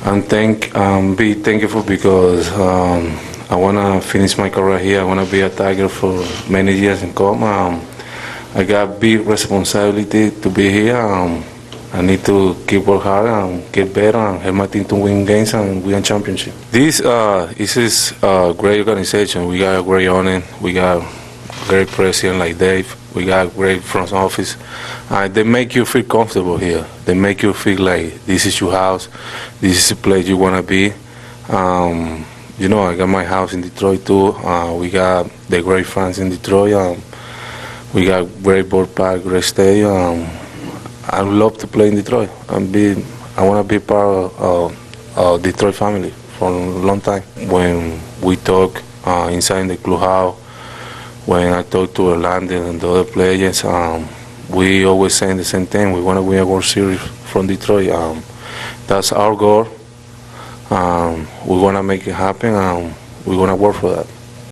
Be thankful because I wanna finish my career here. I wanna be a Tiger for many years and come. I got big responsibility to be here. I need to keep work hard and get better and help my team to win games and win championship. This is a great organization. We got a great owner. We got great president like Dave. We got great front office. They make you feel comfortable here. They make you feel like this is your house. This is the place you wanna be. I got my house in Detroit too. We got the great fans in Detroit. We got great ballpark, great stadium. I love to play in Detroit. I want to be part of Detroit family for a long time. When we talk inside the clubhouse, when I talk to Orlando and the other players, we always saying the same thing. We want to win a World Series from Detroit. That's our goal. We're going to make it happen, and we're going to work for that.